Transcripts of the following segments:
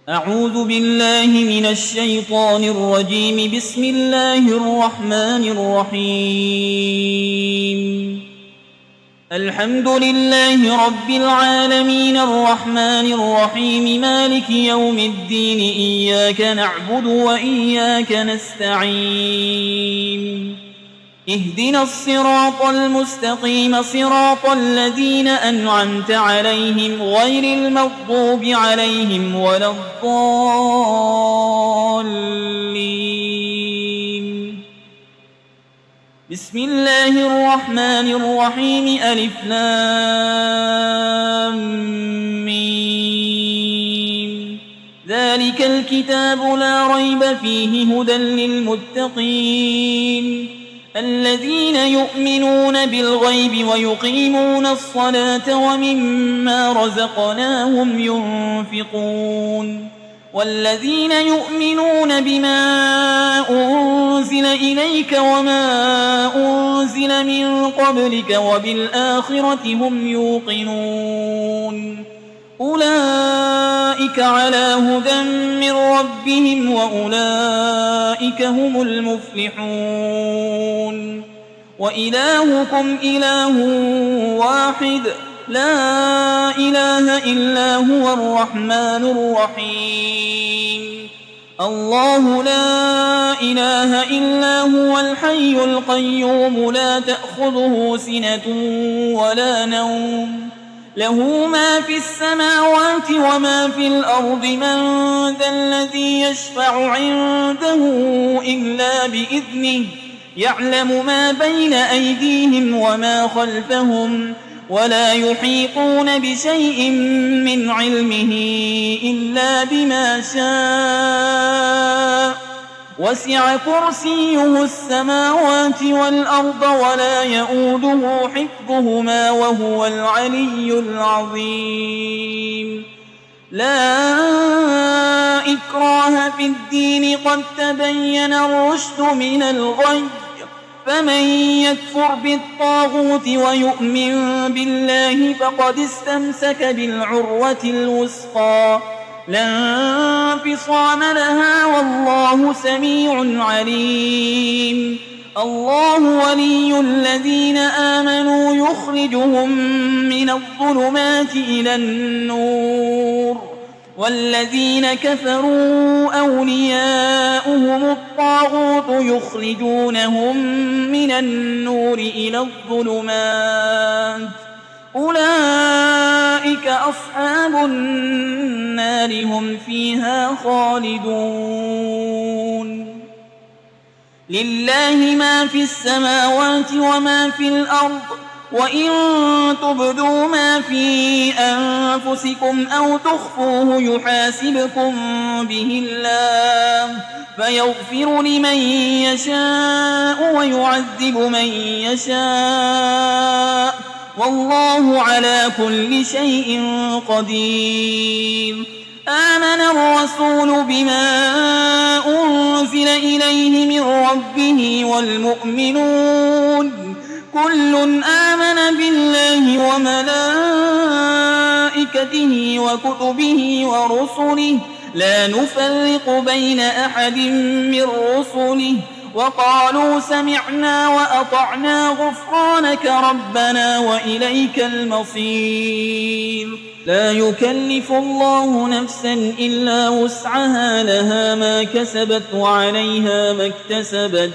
أعوذ بالله من الشيطان الرجيم. بسم الله الرحمن الرحيم. الحمد لله رب العالمين الرحمن الرحيم مالك يوم الدين. إياك نعبد وإياك نستعين. اهدنا الصراط المستقيم صراط الذين أنعمت عليهم غير المغضوب عليهم ولا الضالين. بسم الله الرحمن الرحيم. ألف لام ميم. ذلك الكتاب لا ريب فيه هدى للمتقين الذين يؤمنون بالغيب ويقيمون الصلاة ومما رزقناهم ينفقون والذين يؤمنون بما أنزل إليك وما أنزل من قبلك وبالآخرة هم يوقنون أولئك على هدى من ربهم وأولئك هم المفلحون. وإلهكم إله واحد لا إله إلا هو الرحمن الرحيم. الله لا إله إلا هو الحي القيوم لا تأخذه سنة ولا نوم له ما في السماوات وما في الأرض. من ذا الذي يشفع عنده إلا بإذنه يعلم ما بين أيديهم وما خلفهم ولا يحيطون بشيء من علمه إلا بما شاء. وسع كرسيه السماوات والأرض ولا يؤوده حفظهما وهو العلي العظيم. لا إكراه في الدين قد تبين الرشد من الغي. فمن يكفر بالطاغوت ويؤمن بالله فقد استمسك بالعروة الوثقى لا انفصام لها والله سميع عليم. الله ولي الذين آمنوا يخرجهم من الظلمات إلى النور والذين كفروا أولياؤهم الطاغوت يخرجونهم من النور إلى الظلمات. أولئك أصحاب النار هم فيها خالدون. لله ما في السماوات وما في الأرض وإن تبدوا ما في أنفسكم أو تخفوه يحاسبكم به الله فيغفر لمن يشاء ويعذب من يشاء والله على كل شيء قدير. آمن الرسول بما أنزل إليه من ربه والمؤمنون كل آمن بالله وملائكته وكتبه ورسله لا نفرق بين أحد من رسله وقالوا سمعنا وأطعنا غفرانك ربنا وإليك المصير. لا يكلف الله نفسا إلا وسعها لها ما كسبت وعليها ما اكتسبت.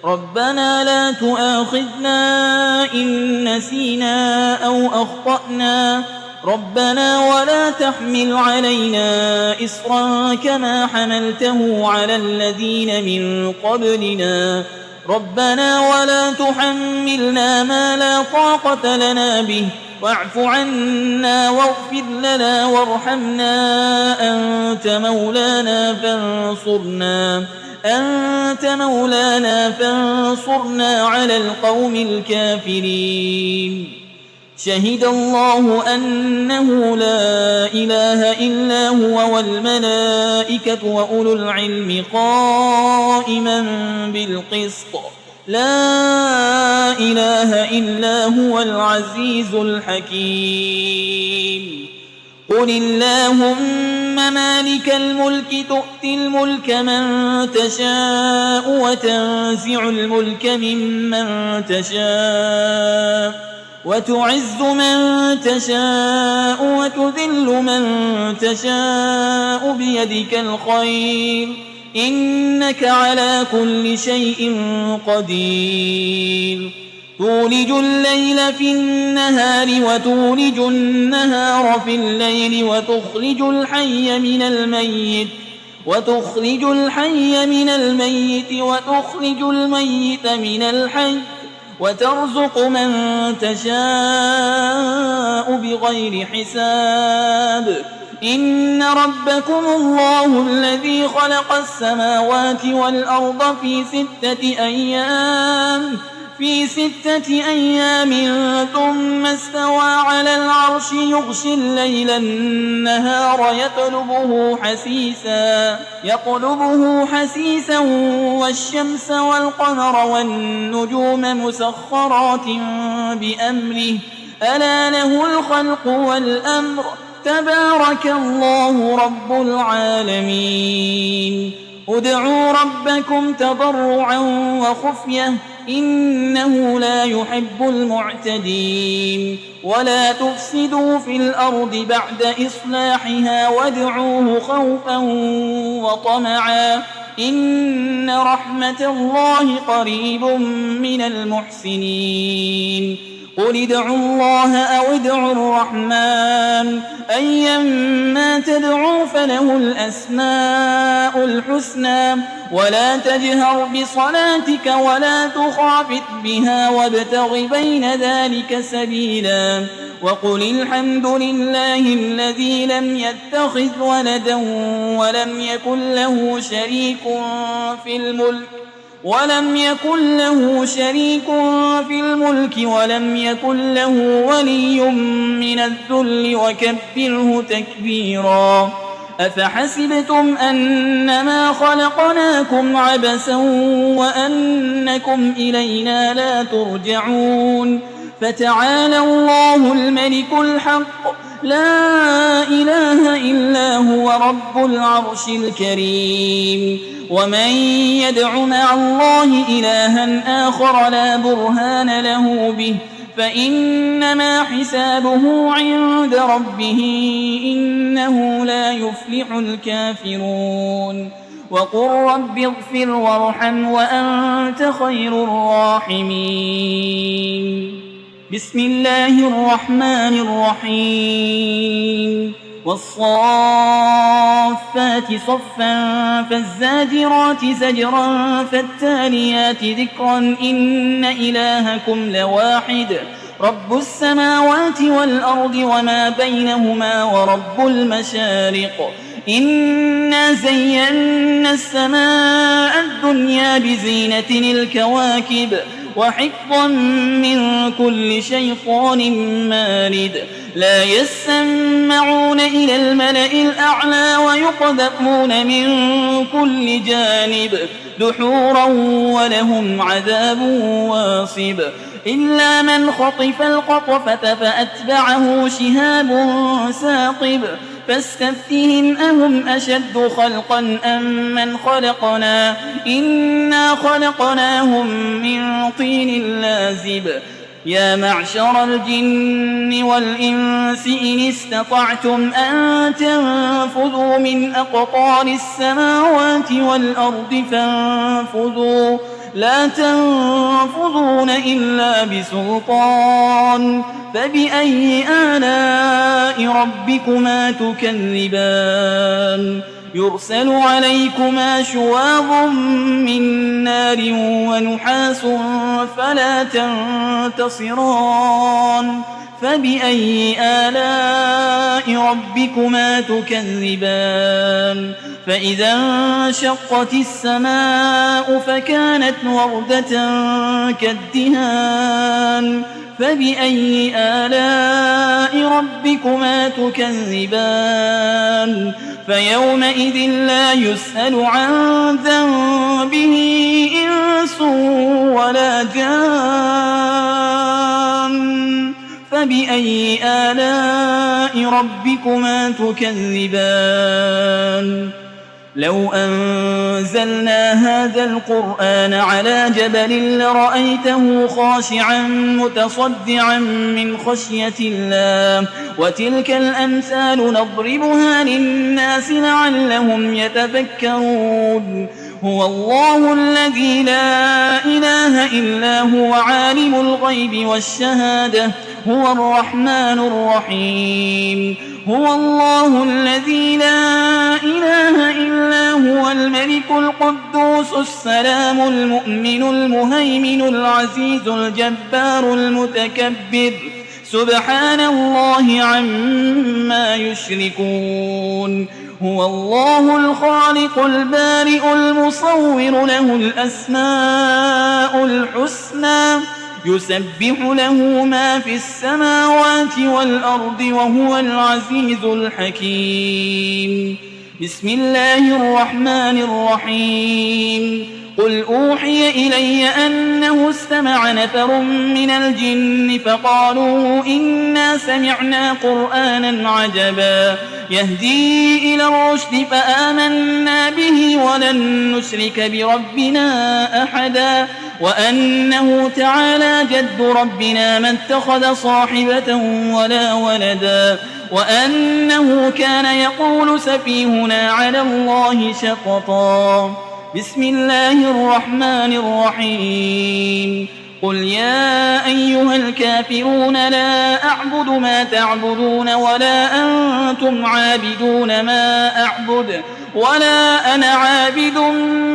ربنا لا تؤاخذنا إن نسينا أو أخطأنا ربنا ولا تحمل علينا إصرا كما حملته على الذين من قبلنا ربنا ولا تحملنا ما لا طاقة لنا به واعف عنا واغفر لنا وارحمنا أنت مولانا فانصرنا على القوم الكافرين. شهد الله أنه لا إله إلا هو والملائكة وأولو العلم قائما بالقسط لا إله إلا هو العزيز الحكيم. قل اللهم مالك الملك تؤتي الملك من تشاء وتنزع الملك ممن تشاء وتعز من تشاء وتذل من تشاء بيدك الخير إنك على كل شيء قدير تولج الليل في النهار وتولج النهار في الليل وتخرج الحي من الميت وتخرج الميت من الحي وترزق من تشاء بغير حساب إن ربكم الله الذي خلق السماوات والأرض في 6 أيام ثم استوى على العرش يغشي الليل النهار يطلبه حسيسا والشمس والقمر والنجوم مسخرات بأمره ألا له الخلق والأمر تبارك الله رب العالمين ادعوا ربكم تضرعا وخفية إنه لا يحب المعتدين ولا تفسدوا في الأرض بعد إصلاحها وادعوه خوفا وطمعا إن رحمة الله قريب من المحسنين قل ادعوا الله أو ادعوا الرحمن أيما تدعوا فله الأسماء الحسنى ولا تجهر بصلاتك ولا تخافت بها وابتغ بين ذلك سبيلا وقل الحمد لله الذي لم يتخذ ولدا ولم يكن له شريك في الملك ولم يكن له ولي من الذل وكبره تكبيرا أفحسبتم أنما خلقناكم عبثا وأنكم إلينا لا ترجعون فتعالى الله الملك الحق لا إله إلا هو رب العرش الكريم ومن يدع مع الله إلها آخر لا برهان له به فإنما حسابه عند ربه إنه لا يفلح الكافرون وقل رب اغفر وارحم وأنت خير الراحمين بسم الله الرحمن الرحيم والصافات صفا فالزاجرات زجرا فالتاليات ذكرا إن إلهكم لواحد رب السماوات والأرض وما بينهما ورب المشارق إنا زينا السماء الدنيا بزينة الكواكب وحفظا من كل شيطان مارد لا يسمعون إلى الملأ الأعلى ويقذفون من كل جانب دحورا ولهم عذاب واصب إلا من خطف الخطفة فأتبعه شهاب ثاقب فاستفتهم أهم أشد خلقا أم من خلقنا إنا خلقناهم من طين لازب يا معشر الجن والإنس إن استطعتم أن تنفذوا من أقطار السماوات والأرض فانفذوا لا تنفذون إلا بسلطان فبأي آلاء ربكما تكذبان يرسل عليكما شواظ من نار ونحاس فلا تنتصران فبأي آلاء ربكما تكذبان فإذا انشقت السماء فكانت وردة كالدهان فبأي آلاء ربكما تكذبان فيومئذ لا يسأل عن ذنبه إنس ولا جان فبأي آلاء ربكما تكذبان لو أنزلنا هذا القرآن على جبل لرأيته خاشعا متصدعا من خشية الله وتلك الأمثال نضربها للناس لعلهم يتفكرون هو الله الذي لا إله إلا هو عالم الغيب والشهادة هو الرحمن الرحيم هو الله الذي لا إله إلا هو الملك القدوس السلام المؤمن المهيمن العزيز الجبار المتكبر سبحان الله عما يشركون هو الله الخالق البارئ المصور له الأسماء الحسنى يسبح له ما في السماوات والأرض وهو العزيز الحكيم بسم الله الرحمن الرحيم قل أوحي إلي أنه استمع نفر من الجن فقالوا إنا سمعنا قرآنا عجبا يهدي إلى الرشد فآمنا به ولن نشرك بربنا أحدا وأنه تعالى جد ربنا ما اتخذ صاحبة ولا ولدا وأنه كان يقول سفيهنا على الله شططا بسم الله الرحمن الرحيم قل يا أيها الكافرون لا أعبد ما تعبدون ولا أنتم عابدون ما أعبد ولا أنا عابد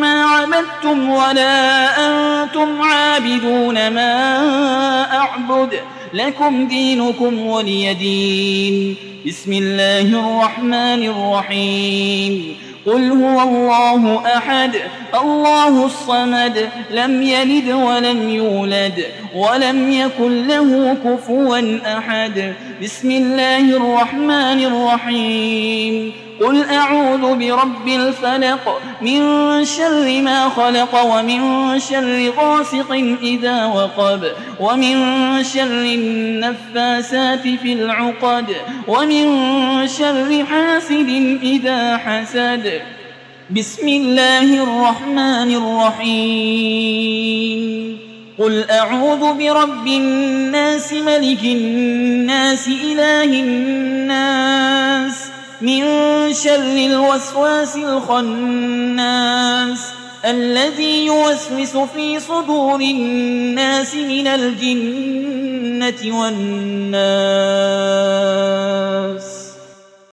ما عبدتم ولا أنتم عابدون ما أعبد لكم دينكم ولي دين بسم الله الرحمن الرحيم قل هو الله أحد الله الصمد لم يلد ولم يولد ولم يكن له كفوا أحد بسم الله الرحمن الرحيم قل أعوذ برب الفلق من شر ما خلق ومن شر غاسق إذا وقب ومن شر النفاسات في العقد ومن شر حاسد إذا حسد بسم الله الرحمن الرحيم قل أعوذ برب الناس ملك الناس إله الناس من شر الوسواس الخناس الذي يوسوس في صدور الناس من الجنة والناس